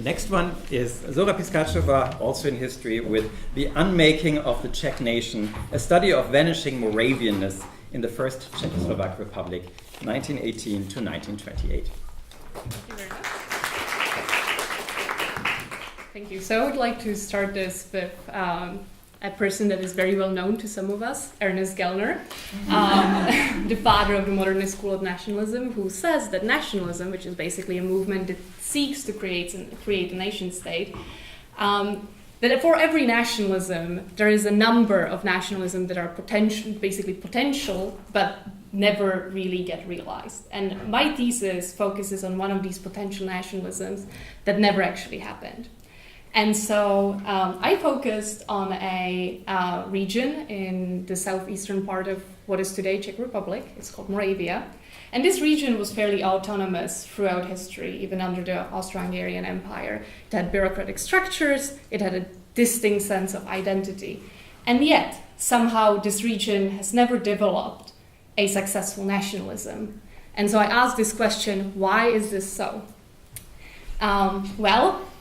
The next one is Zora Piskačová, also in history, with The Unmaking of the Czech Nation, a study of vanishing Moravianness in the First Czechoslovak Republic, 1918 to 1928. Thank you very much. Thank you. So I would like to start this with a person that is very well known to some of us, Ernest Gellner, the father of the modernist school of nationalism, who says that nationalism, which is basically a movement that seeks to create a nation state, that for every nationalism, there is a number of nationalism that are potential, but never really get realized. And my thesis focuses on one of these potential nationalisms that never actually happened. And so I focused on a region in the southeastern part of what is today Czech Republic. It's called Moravia. And this region was fairly autonomous throughout history, even under the Austro-Hungarian Empire. It had bureaucratic structures, it had a distinct sense of identity. And yet, somehow this region has never developed a successful nationalism. And so I asked this question, why is this so?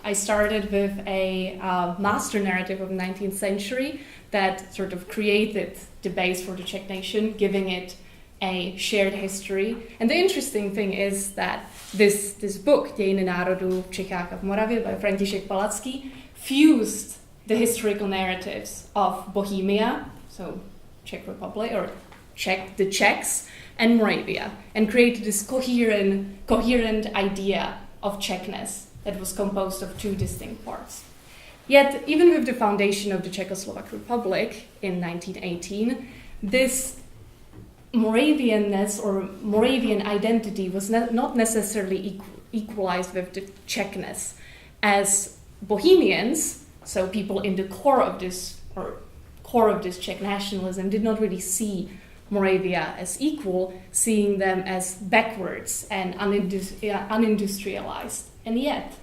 I started with a master narrative of the 19th century that sort of created the base for the Czech nation, giving it a shared history. And the interesting thing is that this book, Dějiny národů v Čechách a v Moravě by František Palacký, fused the historical narratives of Bohemia, so Czech Republic, or the Czechs, and Moravia, and created this coherent idea of Czechness that was composed of two distinct parts. Yet, even with the foundation of the Czechoslovak Republic in 1918, this Moravianness or Moravian identity was not necessarily equalized with the Czechness, as Bohemians, so people in the core of this Czech nationalism, did not really see Moravia as equal, seeing them as backwards and unindustrialized. And yet,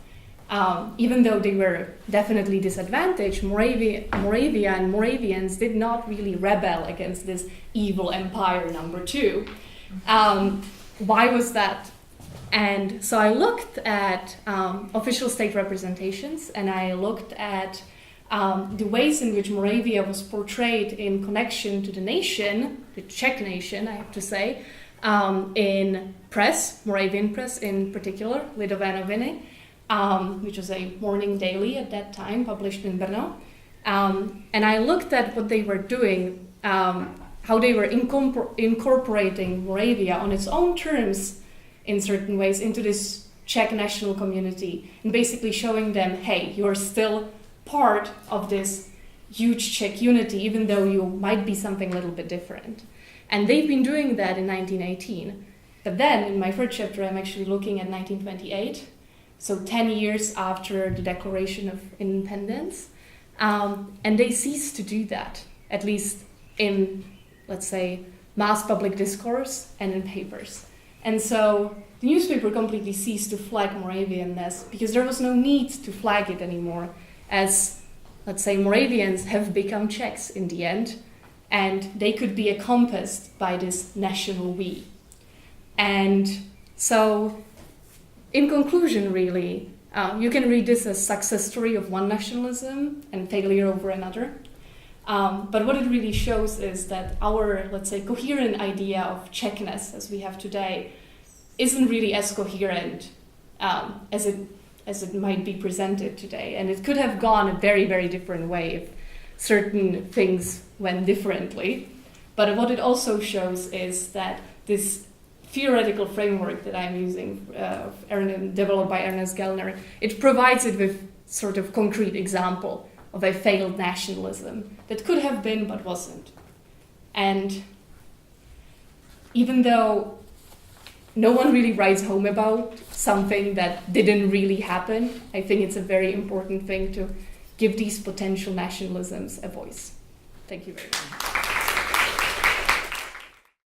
even though they were definitely disadvantaged, Moravia and Moravians did not really rebel against this evil empire number two. Why was that? And so I looked at official state representations, and I looked at the ways in which Moravia was portrayed in connection to the nation, the Czech nation, I have to say, in press, Moravian press in particular, Lidové noviny, which was a morning daily at that time, published in Brno. And I looked at what they were doing, how they were incorporating Moravia on its own terms, in certain ways, into this Czech national community, and basically showing them, hey, you're still part of this huge Czech unity, even though you might be something a little bit different. And they've been doing that in 1918. But then, in my third chapter, I'm actually looking at 1928, so 10 years after the Declaration of Independence. And they ceased to do that, at least in, let's say, mass public discourse and in papers. And so the newspaper completely ceased to flag Moravianness because there was no need to flag it anymore, as, let's say, Moravians have become Czechs in the end, and they could be encompassed by this national we. And so, in conclusion, really, you can read this as success story of one nationalism and failure over another. But what it really shows is that our, let's say, coherent idea of Czechness as we have today isn't really as coherent as it might be presented today. And it could have gone a very, very different way if certain things went differently. But what it also shows is that this theoretical framework that I'm using, developed by Ernest Gellner, it provides it with sort of concrete example of a failed nationalism that could have been but wasn't. And even though no one really writes home about something that didn't really happen, I think it's a very important thing to give these potential nationalisms a voice. Thank you very much.